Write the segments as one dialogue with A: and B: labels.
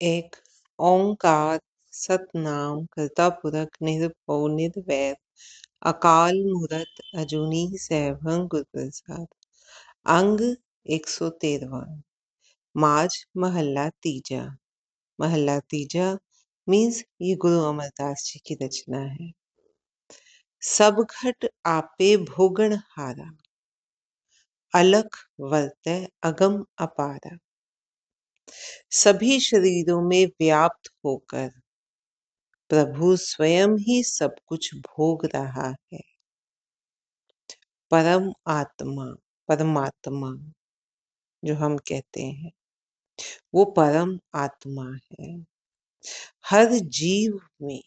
A: एक ओंकार सतनाम करता पुरख निरभव निर्वैर अकाल मूरत अजूनी सैभं गुर प्रसाद। अंग 113। माज महल्ला तीजा। महल्ला तीजा मीन्स ये गुरु अमरदास जी की रचना है। सब घट आपे भोगण हारा, अलख वर्तै अगम अपारा। सभी शरीरों में व्याप्त होकर प्रभु स्वयं ही सब कुछ भोग रहा है। परम आत्मा, परमात्मा जो हम कहते हैं वो परम आत्मा है। हर जीव में,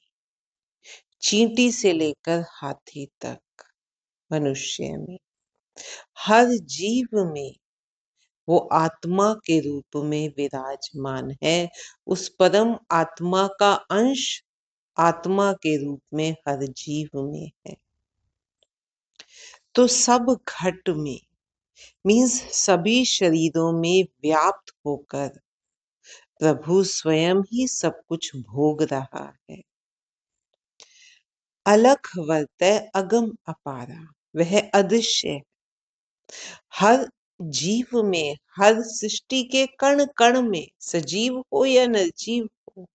A: चींटी से लेकर हाथी तक, मनुष्य में, हर जीव में वो आत्मा के रूप में विराजमान है। उस परम आत्मा का अंश आत्मा के रूप में हर जीव में है। तो सब घट में मीन्स सभी शरीरों में व्याप्त होकर प्रभु स्वयं ही सब कुछ भोग रहा है। अलख वर्तै अगम अपारा, वह अदृश्य है। हर जीव में, हर सृष्टि के कण कण में, सजीव हो या निर्जीव हो,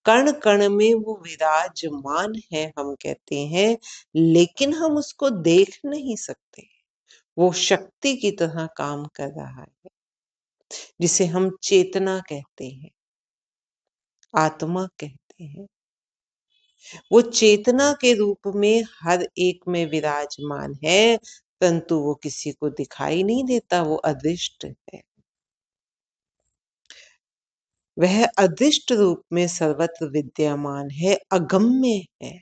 A: कण कण में वो विराजमान है हम कहते हैं, लेकिन हम उसको देख नहीं सकते। वो शक्ति की तरह काम कर रहा है, जिसे हम चेतना कहते हैं, आत्मा कहते हैं। वो चेतना के रूप में हर एक में विराजमान है, परंतु वो किसी को दिखाई नहीं देता, वो अदृष्ट है। वह अदृष्ट रूप में सर्वत्र विद्यमान है, अगम्य है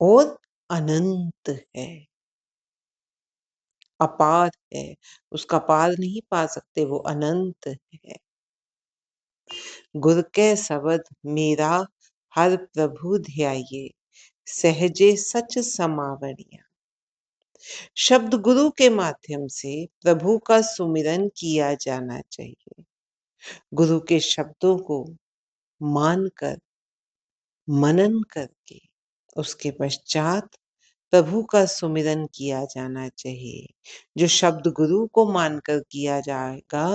A: और अनंत है, अपार है। उसका पार नहीं पा सकते, वो अनंत है। गुर के शब्द मेरा हर प्रभु ध्याये, सहजे सच समावणिया। शब्द गुरु के माध्यम से प्रभु का सुमिरन किया जाना चाहिए। गुरु के शब्दों को मानकर, मनन करके उसके पश्चात प्रभु का सुमिरन किया जाना चाहिए। जो शब्द गुरु को मानकर किया जाएगा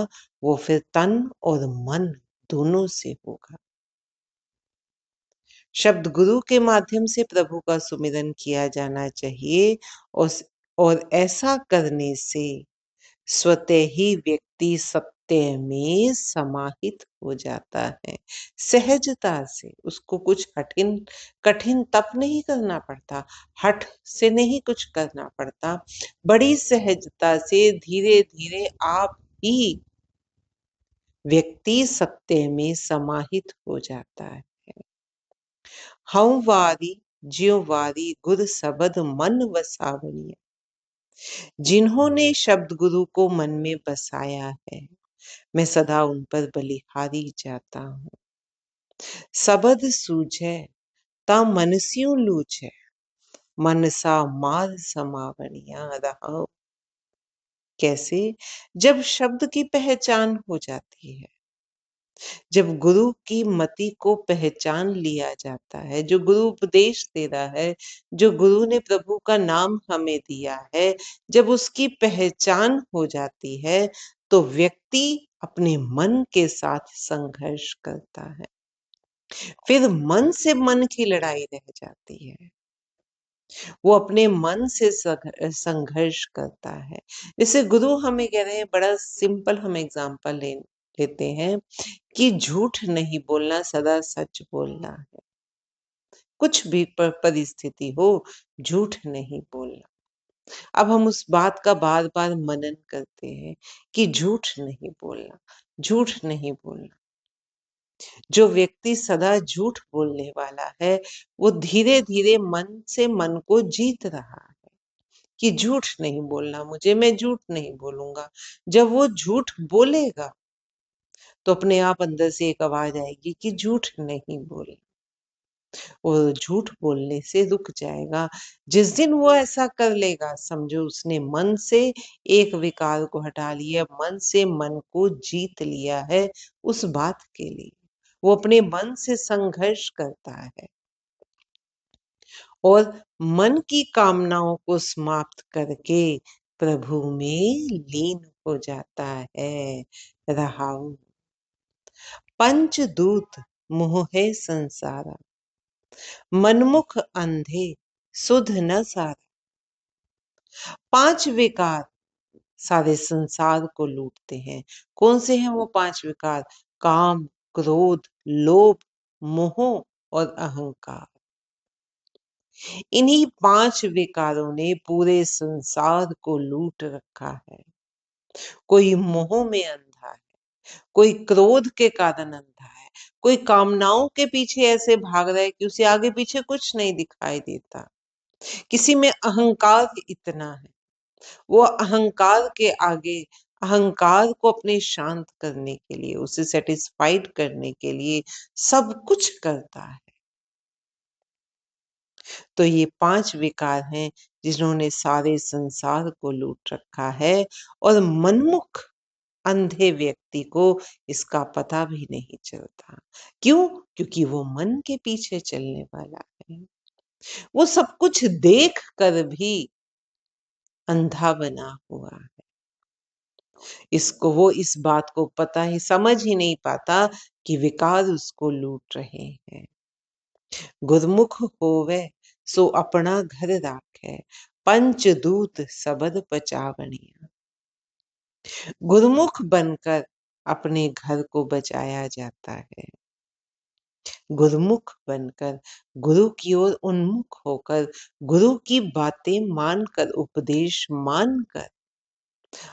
A: वो फिर तन और मन दोनों से होगा। शब्द गुरु के माध्यम से प्रभु का सुमिरन किया जाना चाहिए और ऐसा करने से स्वतः ही व्यक्ति सत्य में समाहित हो जाता है। सहजता से, उसको कुछ कठिन तप नहीं करना पड़ता, हठ से नहीं कुछ करना पड़ता, बड़ी सहजता से धीरे धीरे आप ही व्यक्ति सत्य में समाहित हो जाता है। हऊं वारी ज्यों वारी गुर शब्द मन वसावनिया। जिन्होंने शब्द गुरु को मन में बसाया है, मैं सदा उन पर बलिहारी जाता हूँ। शब्द सूझे ता मनस्यों लूझे, मनसा मार समावनिया रहा। कैसे? जब शब्द की पहचान हो जाती है, जब गुरु की मति को पहचान लिया जाता है, जो गुरु उपदेश दे रहा है, जो गुरु ने प्रभु का नाम हमें दिया है, जब उसकी पहचान हो जाती है तो व्यक्ति अपने मन के साथ संघर्ष करता है। फिर मन से मन की लड़ाई रह जाती है, वो अपने मन से संघर्ष करता है। जैसे गुरु हमें कह रहे हैं, बड़ा सिंपल हम एग्जाम्पल लेते हैं कि झूठ नहीं बोलना, सदा सच बोलना है। कुछ भी परिस्थिति हो, झूठ नहीं बोलना। अब हम उस बात का बार बार मनन करते हैं कि झूठ नहीं बोलना, झूठ नहीं बोलना। जो व्यक्ति सदा झूठ बोलने वाला है, वो धीरे धीरे मन से मन को जीत रहा है कि झूठ नहीं बोलना मुझे, मैं झूठ नहीं बोलूंगा। जब वो झूठ बोलेगा तो अपने आप अंदर से एक आवाज आएगी कि झूठ नहीं बोलना। वो झूठ बोलने से रुक जाएगा। जिस दिन वो ऐसा कर लेगा, समझो उसने मन से एक विकार को हटा लिया, मन से मन को जीत लिया है उस बात के लिए। वो अपने मन से संघर्ष करता है और मन की कामनाओं को समाप्त करके प्रभु में लीन हो जाता है। रहाउ पंचदूत मोहे संसारा, मनमुख अंधे सुध न सारा। 5 विकार सारे संसार को लूटते हैं। कौन से हैं वो 5 विकार? काम, क्रोध, लोभ, मोह और अहंकार। इन्हीं 5 विकारों ने पूरे संसार को लूट रखा है। कोई मोह में अंधा है, कोई क्रोध के कारण अंधा है, कोई कामनाओं के पीछे ऐसे भाग रहा है कि उसे आगे पीछे कुछ नहीं दिखाई देता। किसी में अहंकार इतना है, वो अहंकार के आगे, अहंकार को अपने शांत करने के लिए, उसे सेटिस्फाइड करने के लिए सब कुछ करता है। तो ये 5 विकार हैं जिन्होंने सारे संसार को लूट रखा है और मनमुख अंधे व्यक्ति को इसका पता भी नहीं चलता। क्यों? क्योंकि वो मन के पीछे चलने वाला है। वो सब कुछ देख कर भी अंधा बना हुआ है। इसको वो इस बात को पता ही, समझ ही नहीं पाता कि विकार उसको लूट रहे हैं। गुरमुख होवे सो अपना घर राखे, पंचदूत सबद पचावनिया। गुरुमुख बनकर अपने घर को बचाया जाता है। गुरुमुख बनकर, गुरु की ओर उन्मुख होकर, गुरु की बातें मानकर, उपदेश मानकर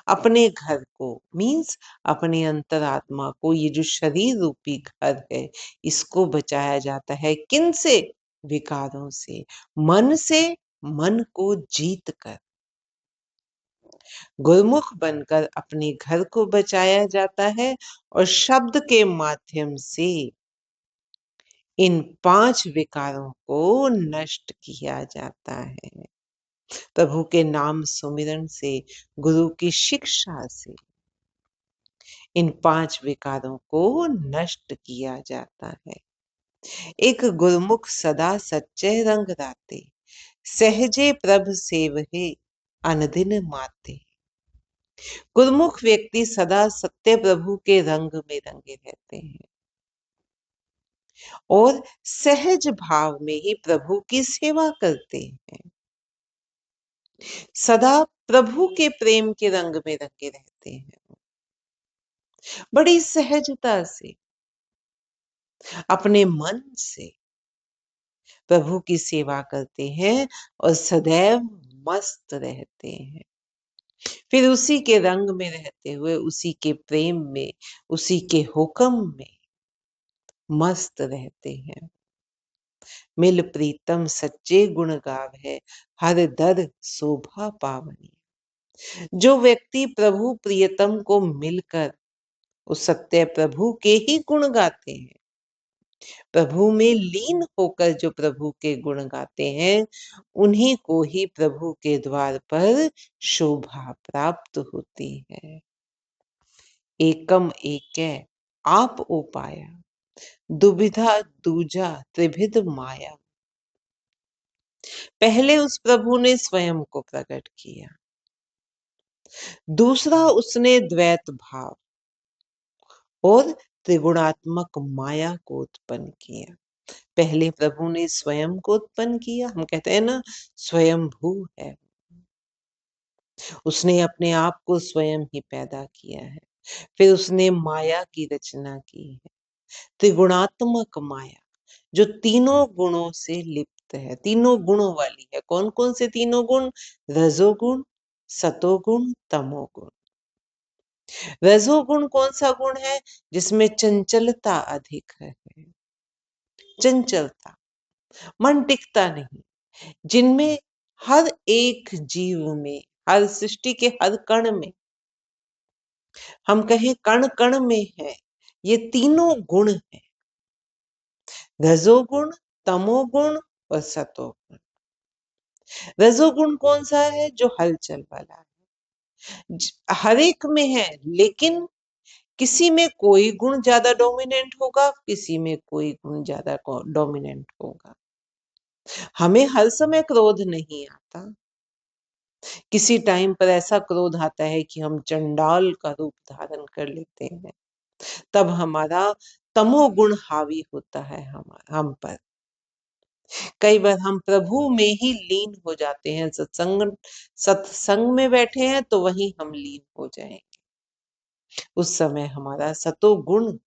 A: अपने घर को, मीन्स अपने अंतरात्मा को, ये जो शरीर रूपी घर है, इसको बचाया जाता है। किन से? विकारों से, मन से, मन को जीत कर। गुरुमुख बनकर अपने घर को बचाया जाता है और शब्द के माध्यम से इन 5 विकारों को नष्ट किया जाता है। प्रभु के नाम सुमिरन से, गुरु की शिक्षा से इन 5 विकारों को नष्ट किया जाता है। एक गुरुमुख सदा सच्चे रंग राते, सहजे प्रभ सेवहे अनदिन माते। गुरुमुख व्यक्ति सदा सत्य प्रभु के रंग में रंगे रहते हैं और सहज भाव में ही प्रभु की सेवा करते हैं। सदा प्रभु के प्रेम के रंग में रंगे रहते हैं। बड़ी सहजता से, अपने मन से प्रभु की सेवा करते हैं और सदैव मस्त रहते हैं। फिर उसी के रंग में रहते हुए, उसी के प्रेम में, उसी के हुक्म में मस्त रहते हैं। मिल प्रीतम सच्चे गुण गावे, हर दर शोभा पावनी। जो व्यक्ति प्रभु प्रियतम को मिलकर उस सत्य प्रभु के ही गुण गाते हैं, प्रभु में लीन होकर जो प्रभु के गुण गाते हैं, उन्हीं को ही प्रभु के द्वार पर शोभा प्राप्त होती है। एकम एकै आप उपाया, दुविधा दूजा त्रिभिद माया। पहले उस प्रभु ने स्वयं को प्रकट किया, दूसरा उसने द्वैत भाव और त्रिगुणात्मक माया को उत्पन्न किया। पहले प्रभु ने स्वयं को उत्पन्न किया, हम कहते हैं ना स्वयंभू है, उसने अपने आप को स्वयं ही पैदा किया है। फिर उसने माया की रचना की है, त्रिगुणात्मक माया, जो तीनों गुणों से लिप्त है, तीनों गुणों वाली है। कौन कौन से तीनों गुण? रजोगुण, सतोगुण, तमोगुण। रजोगुण कौन सा गुण है? जिसमें चंचलता अधिक है, चंचलता, मन टिकता नहीं, जिनमें हर एक जीव में, हर सृष्टि के हर कण में, हम कहें कण कण में है, ये तीनों गुण है, रजोगुण, तमोगुण और सतोगुण। रजोगुण कौन सा है? जो हलचल वाला है, हर एक में है, लेकिन किसी में कोई गुण ज्यादा डोमिनेंट होगा, किसी में कोई गुण ज्यादा डोमिनेंट होगा। हमें हर समय क्रोध नहीं आता, किसी टाइम पर ऐसा क्रोध आता है कि हम चंडाल का रूप धारण कर लेते हैं, तब हमारा तमोगुण हावी होता है हम पर। कई बार हम प्रभु में ही लीन हो जाते हैं, सत्संग में बैठे हैं तो वहीं हम लीन हो जाएंगे, उस समय हमारा सतोगुण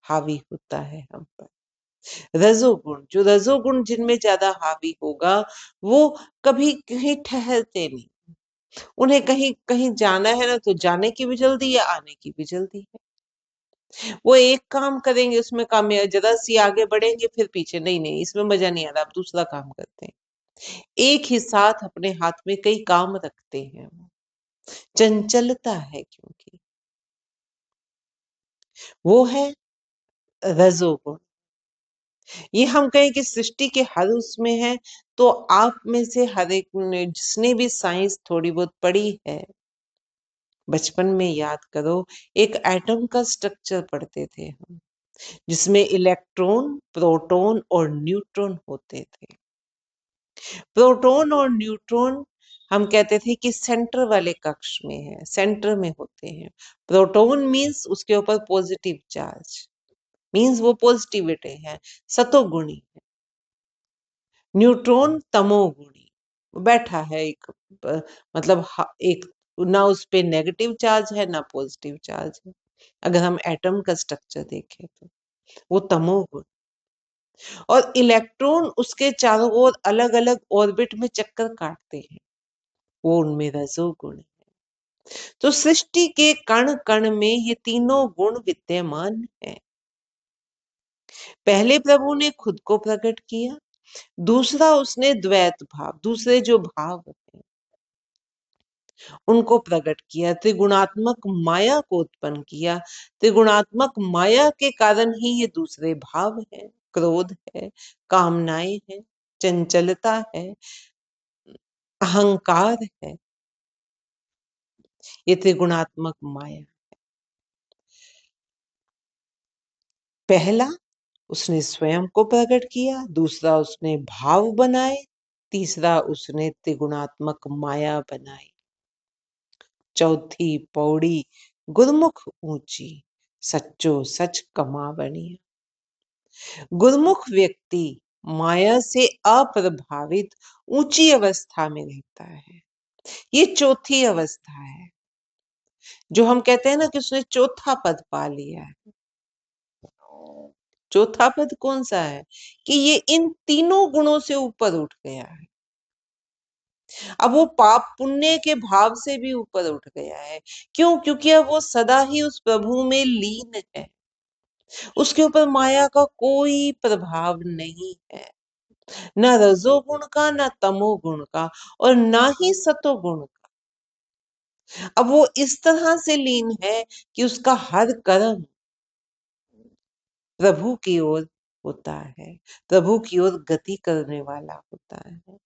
A: हावी होता है हम पर। रजोगुण, जो रजोगुण जिनमें ज्यादा हावी होगा, वो कभी कहीं ठहरते नहीं, उन्हें कहीं कहीं जाना है ना, तो जाने की भी जल्दी है, आने की भी जल्दी है। वो एक काम करेंगे, उसमें कामयाब, जरा सी आगे बढ़ेंगे, फिर पीछे, नहीं नहीं इसमें मजा नहीं आ रहा, अब दूसरा काम करते हैं। एक ही साथ अपने हाथ में कई काम रखते हैं, चंचलता है, क्योंकि वो है रजोगुण। ये हम कहें कि सृष्टि के हर उसमें है, तो आप में से हर एक ने, जिसने भी साइंस थोड़ी बहुत पढ़ी है, बचपन में याद करो, एक एटम का स्ट्रक्चर पढ़ते थे हम, जिसमें इलेक्ट्रॉन, प्रोटॉन और न्यूट्रॉन होते थे। प्रोटॉन और न्यूट्रॉन हम कहते थे कि सेंटर वाले कक्ष में है, सेंटर में होते हैं। प्रोटॉन मीन्स उसके ऊपर पॉजिटिव चार्ज, मीन्स वो पॉजिटिविटी है, सतोगुणी है। न्यूट्रॉन तमोगुणी, बैठा है एक, मतलब एक, ना उस पे नेगेटिव चार्ज है ना पॉजिटिव चार्ज है। अगर हम एटम का स्ट्रक्चर देखें तो वो तमोगुण, और इलेक्ट्रॉन उसके चारों ओर अलग अलग ऑर्बिट में चक्कर काटते हैं, वो उनमें रजोगुण है। तो सृष्टि के कण कण में ये तीनों गुण विद्यमान है। पहले प्रभु ने खुद को प्रकट किया, दूसरा उसने द्वैत भाव, दूसरे जो भाव है उनको प्रकट किया, त्रिगुणात्मक माया को उत्पन्न किया। त्रिगुणात्मक माया के कारण ही ये दूसरे भाव है, क्रोध है, कामनाएं है, चंचलता है, अहंकार है, ये त्रिगुणात्मक माया। पहला उसने स्वयं को प्रकट किया, दूसरा उसने भाव बनाए, तीसरा उसने त्रिगुणात्मक माया बनाई। चौथी पौड़ी, गुरमुख ऊंची, सच्चो सच कमावनिया। गुरमुख व्यक्ति माया से अप्रभावित ऊंची अवस्था में रहता है। ये चौथी अवस्था है, जो हम कहते हैं ना कि उसने चौथा पद पा लिया है। चौथा पद कौन सा है? कि ये इन तीनों गुणों से ऊपर उठ गया है। अब वो पाप पुण्य के भाव से भी ऊपर उठ गया है। क्यों? क्योंकि अब वो सदा ही उस प्रभु में लीन है, उसके ऊपर माया का कोई प्रभाव नहीं है, ना रजोगुण का, ना तमोगुण का, और ना ही सतोगुण का। अब वो इस तरह से लीन है कि उसका हर कर्म प्रभु की ओर होता है, प्रभु की ओर गति करने वाला होता है।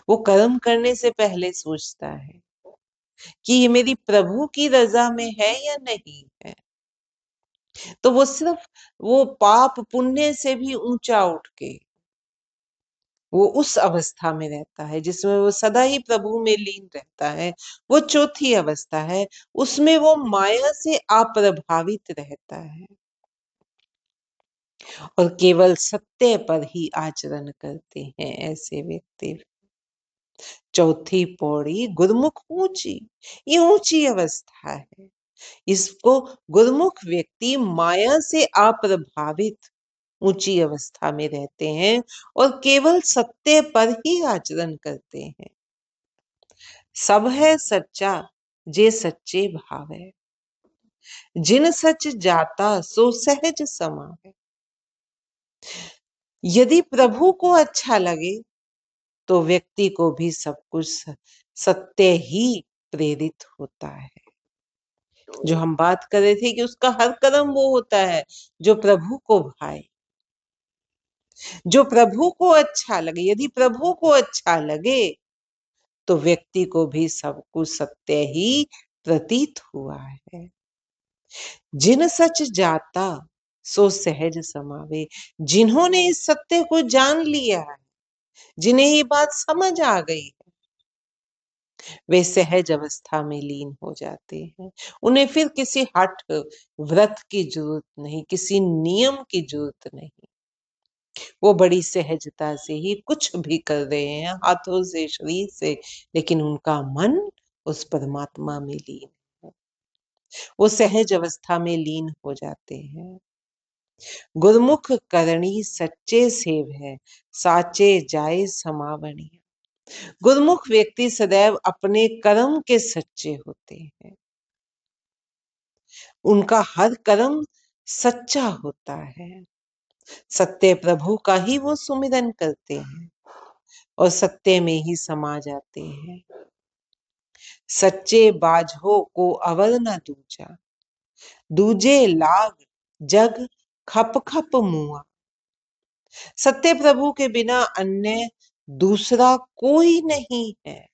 A: वो कर्म करने से पहले सोचता है कि ये मेरी प्रभु की रजा में है या नहीं है। तो वो सिर्फ वो पाप पुण्य से भी ऊंचा उठ के वो उस अवस्था में रहता है जिसमें वो सदा ही प्रभु में लीन रहता है। वो चौथी अवस्था है, उसमें वो माया से अप्रभावित रहता है और केवल सत्य पर ही आचरण करते हैं ऐसे व्यक्ति। चौथी पौड़ी, गुरमुख ऊंची, ये ऊंची अवस्था है। इसको गुरमुख व्यक्ति माया से अप्रभावित ऊंची अवस्था में रहते हैं और केवल सत्य पर ही आचरण करते हैं। सब है सच्चा जे सच्चे भाव है, जिन सच जाता सो सहज समावे। यदि प्रभु को अच्छा लगे तो व्यक्ति को भी सब कुछ सत्य ही प्रेरित होता है। जो हम बात कर रहे थे कि उसका हर कदम वो होता है जो प्रभु को भाए। जो प्रभु को अच्छा लगे, यदि प्रभु को अच्छा लगे तो व्यक्ति को भी सब कुछ सत्य ही प्रतीत हुआ है। जिन सच जाता सो सहज समावे, जिन्होंने इस सत्य को जान लिया है, जिन्हें ये बात समझ आ गई, वे सहज अवस्था में लीन हो जाते हैं। उन्हें फिर किसी हठ व्रत की जरूरत नहीं, किसी नियम की जरूरत नहीं। वो बड़ी सहजता से ही कुछ भी कर रहे हैं, हाथों से, शरीर से, लेकिन उनका मन उस परमात्मा में लीन है। वो सहज अवस्था में लीन हो जाते हैं। गुरमुख करणी सच्चे सेव है, साचे जाए समावणी। गुरमुख व्यक्ति सदैव अपने कर्म के सच्चे होते हैं। उनका हर कर्म सच्चा होता है। सत्य प्रभु का ही वो सुमिरन करते हैं और सत्य में ही समा जाते हैं। सच्चे बाझो को अवर न दूजा, दूजे लाग जग खप खप मुआ। सत्य प्रभु के बिना अन्य दूसरा कोई नहीं है।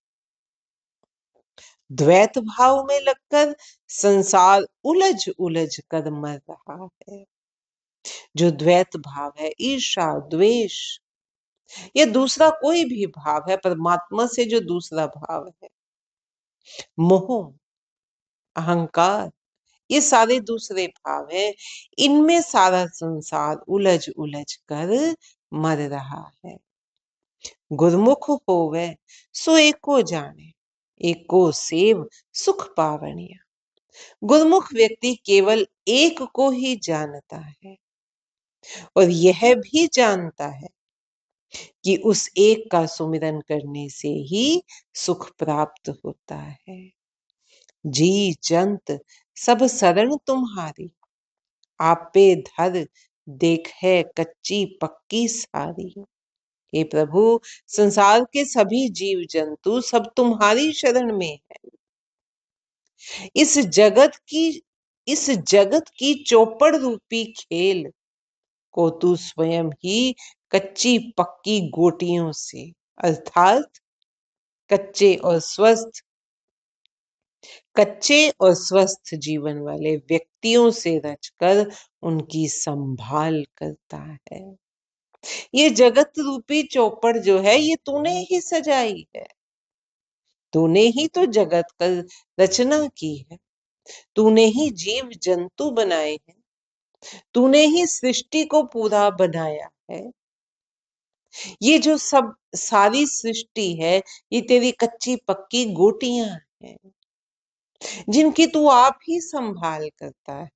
A: द्वैत भाव में लगकर संसार उलझ उलझ कर मर रहा है। जो द्वैत भाव है, ईर्ष्या, द्वेष, ये दूसरा कोई भी भाव है, परमात्मा से जो दूसरा भाव है, मोह, अहंकार, ये सारे दूसरे भाव है। इनमें सारा संसार उलझ उलझ कर मर रहा है। गुरमुख होवे सो एको जाने, एको सेव सुख पावनिया। गुरमुख व्यक्ति केवल एक को ही जानता है और यह भी जानता है कि उस एक का सुमिरन करने से ही सुख प्राप्त होता है। जी जंत सब शरण तुम्हारी, आपे धर देख है कच्ची पक्की सारी। हे प्रभु, संसार के सभी जीव जंतु सब तुम्हारी शरण में है। इस जगत की चौपड़ रूपी खेल को तू स्वयं ही कच्ची पक्की गोटियों से, अर्थात कच्चे और स्वस्थ जीवन वाले व्यक्तियों से रचकर उनकी संभाल करता है। ये जगत रूपी चौपड़ जो है, ये तूने ही सजाई है। तूने ही तो जगत का रचना की है। तूने ही जीव जंतु बनाए हैं। तूने ही सृष्टि को पूरा बनाया है। ये जो सब सारी सृष्टि है, ये तेरी कच्ची पक्की गोटियां हैं, जिनकी तू आप ही संभाल करता है।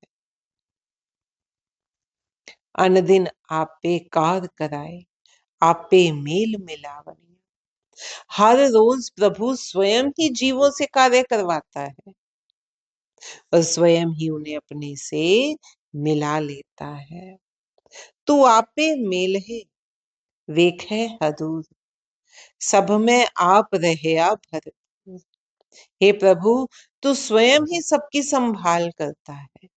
A: अनदिन आपे कार कराए, आपे मेल मिलावनी। हर रोज प्रभु स्वयं ही जीवों से कार्य करवाता है और स्वयं ही उन्हें अपने से मिला लेता है। तू आपे मेल है, वेख है हदूर, सब में आप रहया भरपूर। हे प्रभु, तू स्वयं ही सबकी संभाल करता है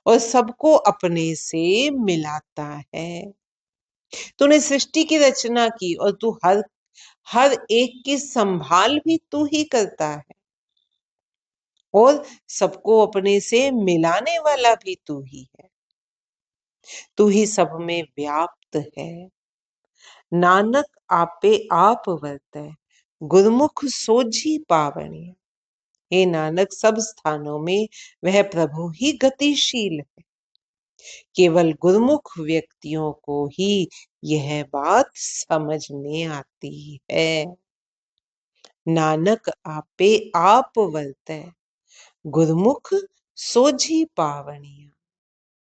A: और सबको अपने से मिलाता है। तूने सृष्टि की रचना की और तू हर हर एक की संभाल भी तू ही करता है और सबको अपने से मिलाने वाला भी तू ही है। तू ही सब में व्याप्त है। नानक आपे आप वर्तै, गुरमुख सोझी पावनी। हे नानक, सब स्थानों में वह प्रभु ही गतिशील है। केवल गुरमुख व्यक्तियों को ही यह बात समझ में आती है। नानक आपे आप वर्तै, गुरमुख सोझी पावनिया।